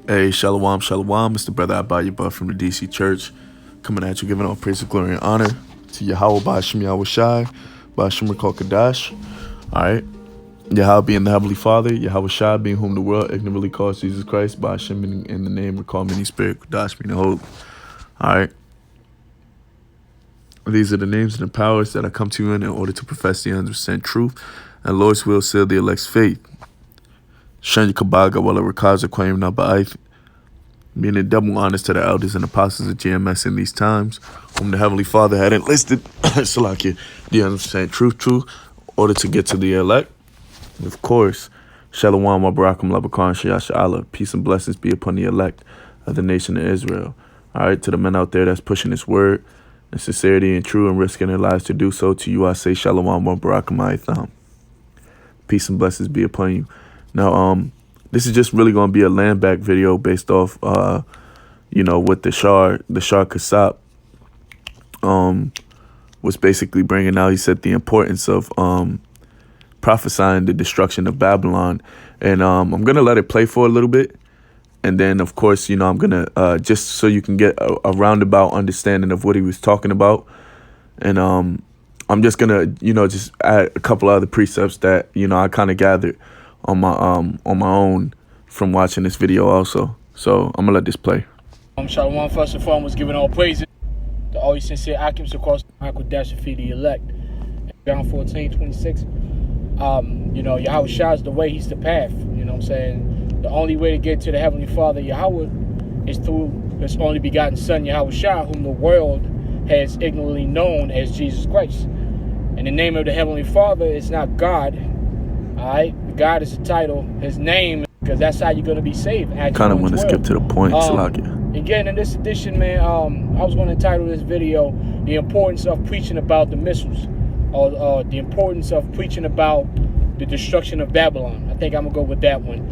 Hey, shalom, shalom. It's the brother Abayabah from the DC Church, coming at you, giving all praise, glory, and honor to Yahweh Ba'ashem Yahweh Shai, Ba'ashem Rekal Kadash. All right. Yahweh being the Heavenly Father, Yahweh Shai being whom the world ignorantly calls Jesus Christ, Ba'ashem in the name Rekal Mini Spirit, Kadash being the hope. All right. These are the names and the powers that I come to you in order to profess the 100% truth, and Lord's will seal the elect's faith. Shanya Kabaga Wala Rakaza Kwayim Naba'ith, meaning double honors to the elders and apostles of GMS in these times, whom the Heavenly Father had enlisted, Salakia, the 100% truth, in order to get to the elect. And of course, Shalom, Mabarakum, Labakar, Shayasha Allah, peace and blessings be upon the elect of the nation of Israel. All right, to the men out there that's pushing this word in sincerity and true and risking their lives to do so, to you I say Shalom, Mabarakum, Aitham. Peace and blessings be upon you. Now, this is just really going to be a land back video based off, what the Shar Kasab, was basically bringing out. He said the importance of, prophesying the destruction of Babylon. And, I'm going to let it play for a little bit. And then, of course, I'm going to, just so you can get a roundabout understanding of what he was talking about. And, I'm just going to, just add a couple other precepts that, I kind of gathered on my own from watching this video also. So I'm gonna let this play. Shalom, first and foremost, giving all praises to always sincere occupants across the Kodash and feed the elect. John 14:26. Yahweh Shai is the way, he's the path. You know what I'm saying? The only way to get to the Heavenly Father, Yahweh, is through his only begotten Son, Yahweh Shai, whom the world has ignorantly known as Jesus Christ. And the name of the Heavenly Father is not God. Alright, God is the title, his name, because that's how you're going to be saved. Kind of want to skip to the point, Salakia. Again, in this edition, man, I was going to title this video, The Importance of Preaching About the Missiles, or the importance of preaching about the destruction of Babylon. I think I'm going to go with that one.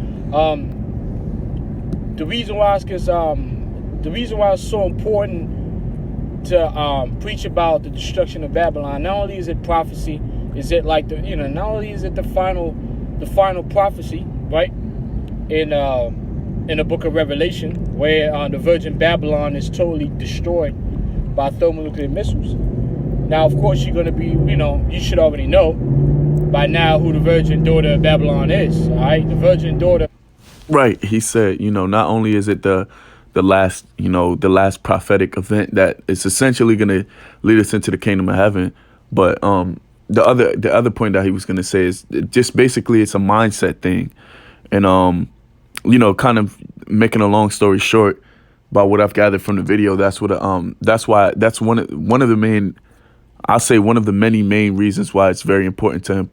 The reason why is because, the reason why it's so important to preach about the destruction of Babylon, not only is it prophecy, is it like not only is it the final prophecy, right? In the book of Revelation, where the Virgin Babylon is totally destroyed by thermonuclear missiles. Now, of course, you're going to be, you should already know by now who the virgin daughter of Babylon is. All right, the virgin daughter. Right. He said, not only is it the last prophetic event that is essentially going to lead us into the kingdom of heaven, but the other point that he was going to say is just basically it's a mindset thing. And, kind of making a long story short by what I've gathered from the video, that's one of the many main reasons why it's very important to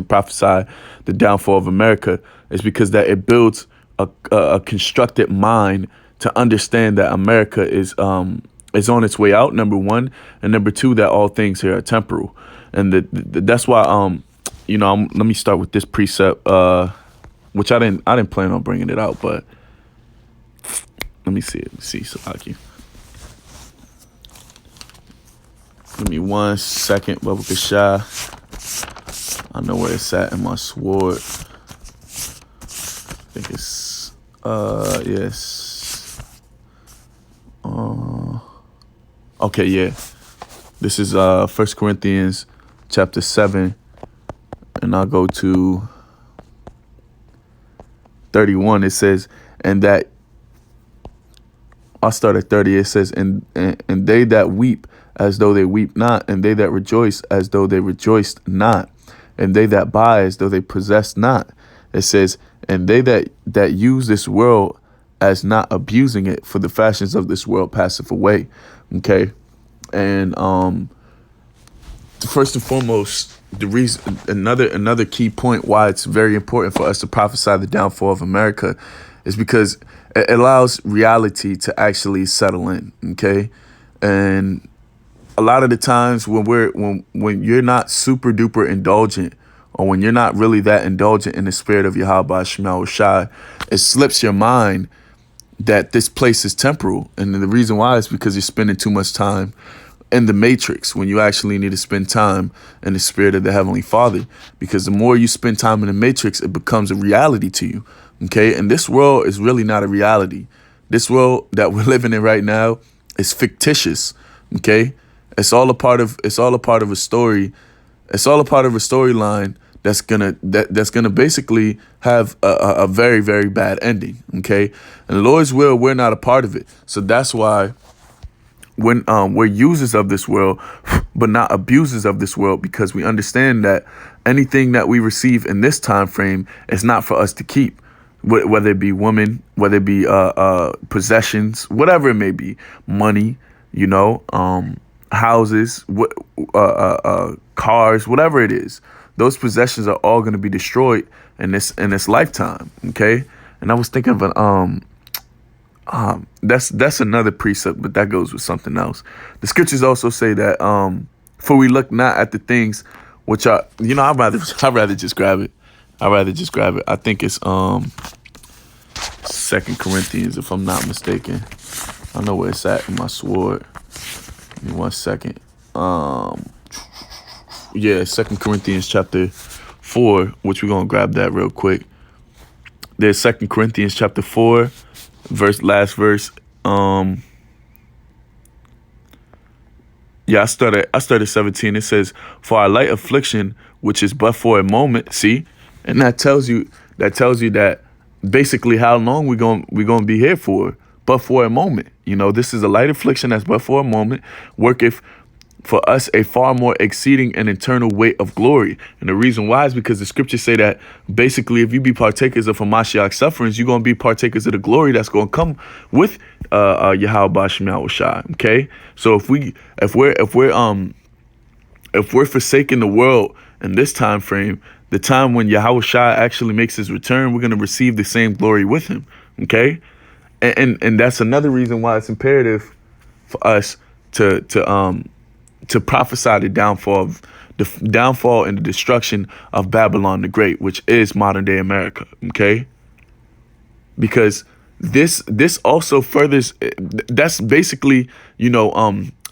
prophesy the downfall of America, is because that it builds a constructed mind to understand that America is on its way out, number one, and number two, that all things here are temporal. And that's why, let me start with this precept, which I didn't plan on bringing it out, but let me see it. Salaki. Give me 1 second, Baba Kasha. I know where it's at in my sword. I think it's, yes. Okay, yeah. This is 1 Corinthians chapter 7, and I'll go to 31. It says, and that, I'll start at 30. It says, and they that weep as though they weep not, and they that rejoice as though they rejoiced not, and they that buy as though they possess not. It says, and they that use this world as not abusing it, for the fashions of this world passeth away. Okay. And first and foremost, the reason, another key point why it's very important for us to prophesy the downfall of America is because it allows reality to actually settle in. Okay. And a lot of the times when you're not super duper indulgent, or when you're not really that indulgent in the spirit of Yahweh Shema Shai, it slips your mind that this place is temporal. And the reason why is because you're spending too much time in the matrix when you actually need to spend time in the spirit of the Heavenly Father. Because the more you spend time in the matrix, it becomes a reality to you. Okay, and this world is really not a reality. This world that we're living in right now is fictitious. Okay, it's all a part of a story. It's all a part of a storyline that's gonna basically have a very, very bad ending. Okay, and the Lord's will, we're not a part of it. So that's why when we're users of this world, but not abusers of this world, because we understand that anything that we receive in this time frame is not for us to keep, whether it be women, whether it be possessions, whatever it may be, money, houses, cars, whatever it is. Those possessions are all going to be destroyed in this lifetime. Okay, and I was thinking of an that's another precept, but that goes with something else. The scriptures also say that for we look not at the things which are, I'd rather just grab it. I think it's 2 Corinthians, if I'm not mistaken. I know where it's at in my sword. Give me 1 second. Yeah, 2 Corinthians chapter 4, which we're gonna grab that real quick. There's 2 Corinthians chapter 4, last verse. I started 17. It says, "For our light affliction, which is but for a moment." See, and that tells you that basically how long we gonna be here for, but for a moment. This is a light affliction that's but for a moment, worketh for us a far more exceeding and eternal weight of glory. And the reason why is because the scriptures say that basically if you be partakers of Hamashiach's sufferings, you're going to be partakers of the glory that's going to come with Yahweh Shem Yahushua. Okay, so if we're forsaking the world in this time frame, the time when Yahushua actually makes his return, we're going to receive the same glory with him. Okay, and that's another reason why it's imperative for us to prophesy the downfall and the destruction of Babylon the Great, which is modern day America. Okay, because this also furthers. That's basically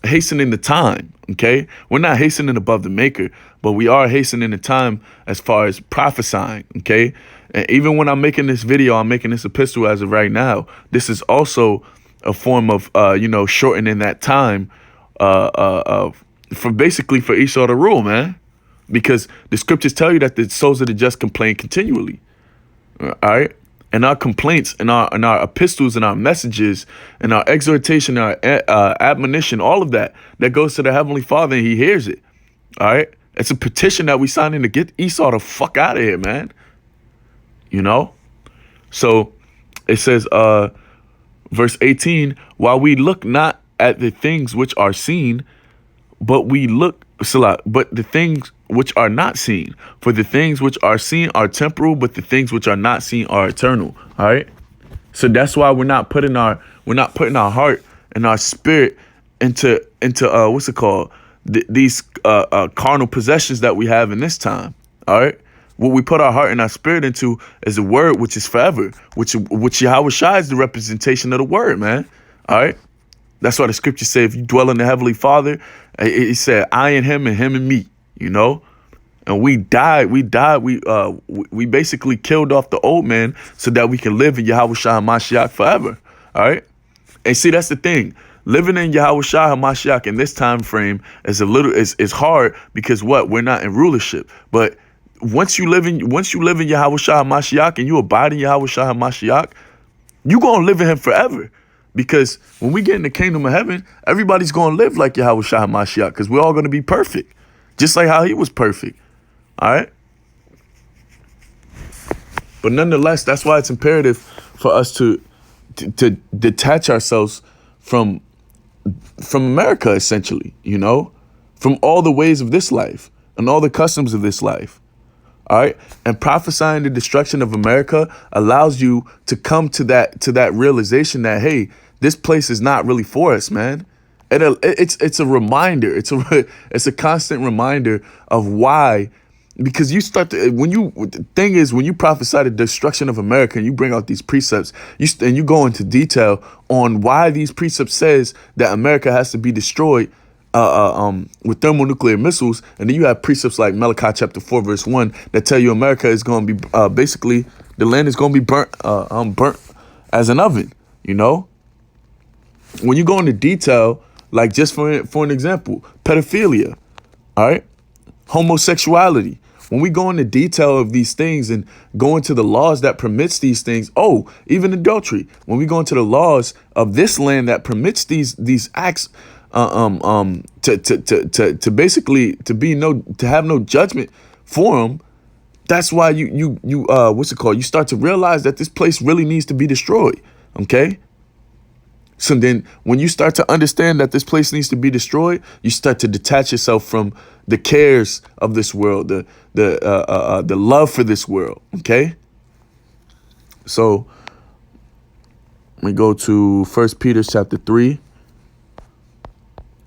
hastening the time. Okay, we're not hastening above the Maker, but we are hastening the time as far as prophesying. Okay, and even when I'm making this video, I'm making this epistle as of right now. This is also a form of shortening that time. For Esau to rule, man, because the scriptures tell you that the souls of the just complain continually. All right, and our complaints and our epistles and our messages and our exhortation, our admonition, all of that goes to the Heavenly Father, and He hears it. All right, it's a petition that we sign in to get Esau the fuck out of here, man. So it says, verse 18, while we look not at the things which are seen, but we look, but the things which are not seen. For the things which are seen are temporal, but the things which are not seen are eternal. All right. So that's why we're not putting our heart and our spirit into what's it called? These carnal possessions that we have in this time. All right. What we put our heart and our spirit into is the word, which is forever, which Yahweh Shai is the representation of the word, man. All right. That's why the scriptures say, if you dwell in the Heavenly Father, it said, I and him and me, and we died. We basically killed off the old man so that we can live in Yahweh Shai HaMashiach forever. All right. And see, that's the thing. Living in Yahweh Shai HaMashiach in this time frame is is hard because we're not in rulership. But once you live in Yahweh Shai HaMashiach and you abide in Yahweh Shai HaMashiach, you're going to live in him forever. Because when we get in the kingdom of heaven, everybody's going to live like Yahweh Shai HaMashiach, because we're all going to be perfect, just like how he was perfect. All right. But nonetheless, that's why it's imperative for us to detach ourselves from America, essentially, from all the ways of this life and all the customs of this life. All right. And prophesying the destruction of America allows you to come to that realization that, hey, this place is not really for us, man. It's a reminder. It's a constant reminder of why, because you start to, when you prophesy the destruction of America and you bring out these precepts, you go into detail on why these precepts says that America has to be destroyed with thermonuclear missiles, and then you have precepts like Malachi chapter 4 verse 1 that tell you America is going to be basically the land is going to be burnt as an oven. You know, when you go into detail, like just for an example, pedophilia, all right, homosexuality. When we go into detail of these things and go into the laws that permits these things, even adultery. When we go into the laws of this land that permits these acts, to basically to have no judgment for them. That's why you what's it called? You start to realize that this place really needs to be destroyed. Okay. So then when you start to understand that this place needs to be destroyed, you start to detach yourself from the cares of this world, the love for this world. Okay. So we go to 1 Peter chapter 3,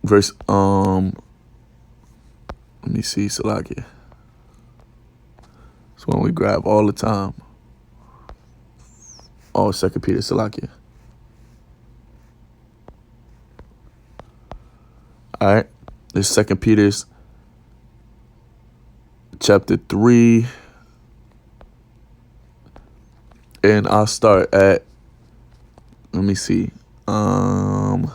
verse, let me see, Salakia. It's one we grab all the time. 2 Peter, Salakia. All right, this 2 Peter's chapter 3, and I'll start at, let me see, I'll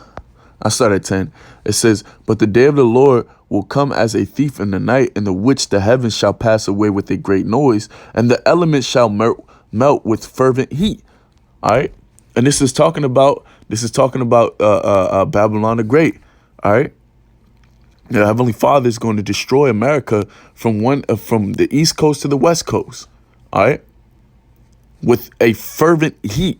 start at 10. It says, "But the day of the Lord will come as a thief in the night, in the which the heavens shall pass away with a great noise, and the elements shall melt with fervent heat." All right, and this is talking about Babylon the Great. All right. The Heavenly Father is going to destroy America from the East Coast to the West Coast, all right, with a fervent heat.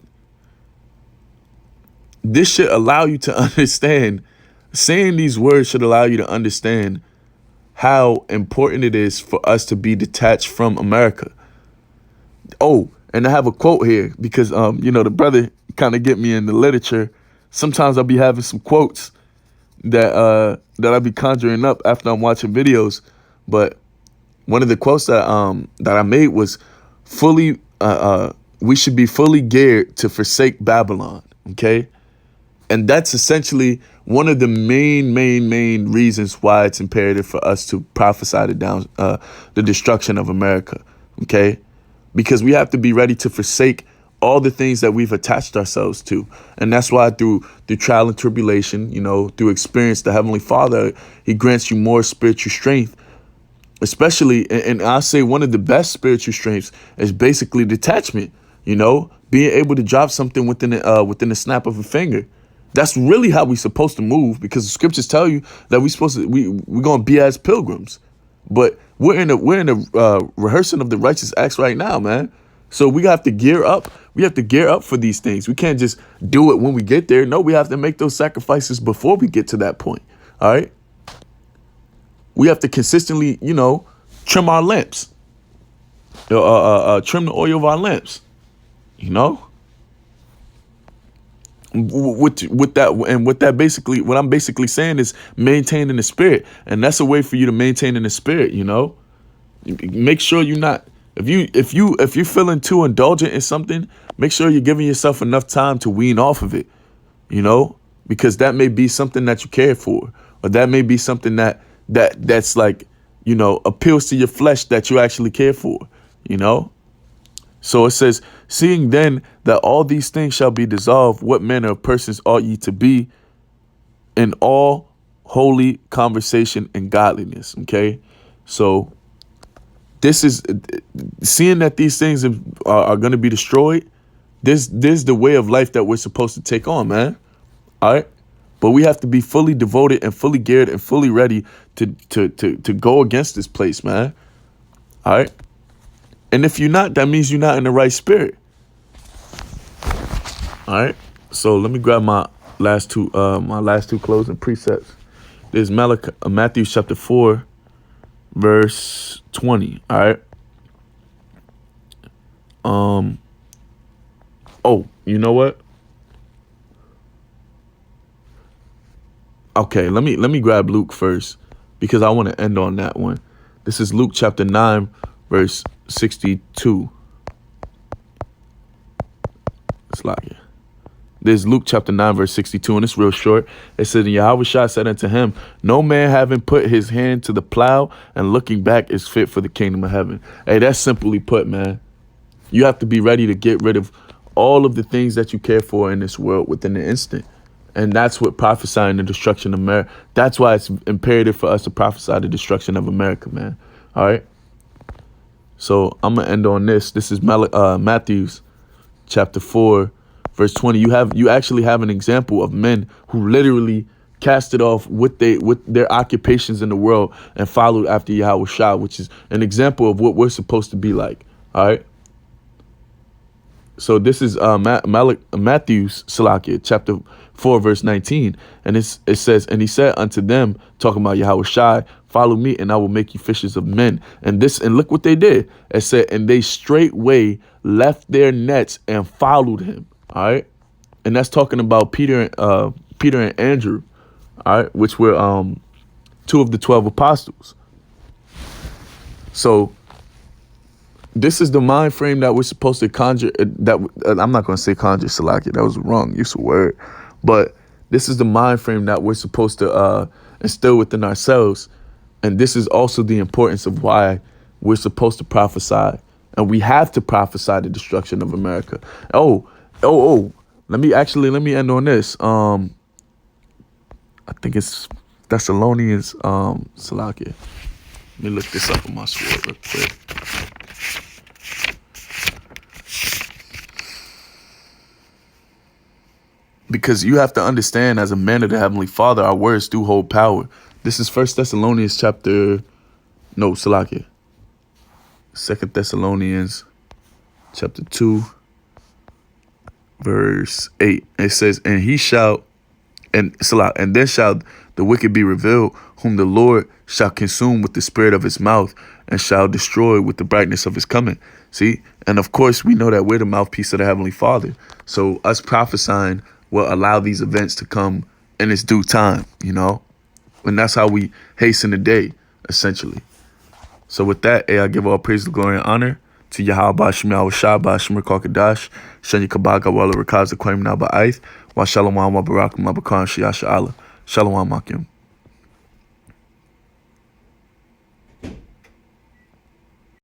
This should allow you to understand, saying these words should allow you to understand how important it is for us to be detached from America. Oh, and I have a quote here because, the brother kind of get me in the literature. Sometimes I'll be having some quotes that I be conjuring up after I'm watching videos, but one of the quotes that I made was we should be fully geared to forsake Babylon. Okay, and that's essentially one of the main reasons why it's imperative for us to prophesy the destruction of America. Okay, because we have to be ready to forsake all the things that we've attached ourselves to. And that's why through trial and tribulation, through experience, the Heavenly Father, he grants you more spiritual strength, especially. And I say one of the best spiritual strengths is basically detachment, being able to drop something within the snap of a finger. That's really how we're supposed to move, because the scriptures tell you that we're going to be as pilgrims. But we're in a rehearsing of the righteous acts right now, man. So we have to gear up. We have to gear up for these things. We can't just do it when we get there. No, we have to make those sacrifices before we get to that point. All right. We have to consistently, trim our lamps, trim the oil of our lamps, with that basically, what I'm basically saying is maintaining the spirit. And that's a way for you to maintain in the spirit. Make sure you're not, if you're feeling too indulgent in something, make sure you're giving yourself enough time to wean off of it, because that may be something that you care for, or that may be something that's like, appeals to your flesh that you actually care for, So it says, "Seeing then that all these things shall be dissolved, what manner of persons ought ye to be in all holy conversation and godliness?" Okay, so this is seeing that these things are going to be destroyed. This is the way of life that we're supposed to take on, man. All right. But we have to be fully devoted and fully geared and fully ready to go against this place, man. All right. And if you're not, that means you're not in the right spirit. All right. So let me grab my last two closing precepts. There's Matthew chapter 4, verse 20. All right. Oh, you know what? Okay, let me grab Luke first, because I want to end on that one. This is Luke chapter 9, verse 62. It's like it. There's Luke chapter 9, verse 62, and it's real short. It says, "And Yahushua said unto him, No man having put his hand to the plow and looking back is fit for the kingdom of heaven." Hey, that's simply put, man. You have to be ready to get rid of all of the things that you care for in this world within an instant. And that's what prophesying the destruction of America. That's why it's imperative for us to prophesy the destruction of America, man. All right. So I'm gonna end on this. This is Matthew's chapter 4, verse 20. You actually have an example of men who literally casted off with their occupations in the world and followed after Yahweh Shah, which is an example of what we're supposed to be like. All right. So this is Matthew's Salakia, chapter 4, verse 19. And it says, and he said unto them, talking about Yahweh Shai, follow me and I will make you fishers of men. And look what they did. It said, and they straightway left their nets and followed him. All right. And that's talking about Peter and Andrew, all right, which were two of the 12 apostles. So this is the mind frame that we're supposed to conjure. I'm not going to say conjure, Salakia. That was wrong use of word. But this is the mind frame that we're supposed to instill within ourselves. And this is also the importance of why we're supposed to prophesy. And we have to prophesy the destruction of America. Let me end on this. I think it's Thessalonians, Salakia. Let me look this up on my sword real quick. Because you have to understand, as a man of the Heavenly Father, our words do hold power. This is 1 Thessalonians chapter 2 verse 8. It says, and he shall, and then shall the wicked be revealed, whom the Lord shall consume with the spirit of his mouth and shall destroy with the brightness of his coming. See? And of course, we know that we're the mouthpiece of the Heavenly Father. So us prophesying will allow these events to come in its due time, you know? And that's how we hasten the day, essentially. So with that, I give all praise, glory, and honor to Yahweh Ba'ashim Yahweh Shah Ba'ashim Kadash Shenya Kabaga Wala Rakaza Kwame Naba Aith Wa Shalom Wa Barakum Mabakan Shiyasha Allah Shalom Makim.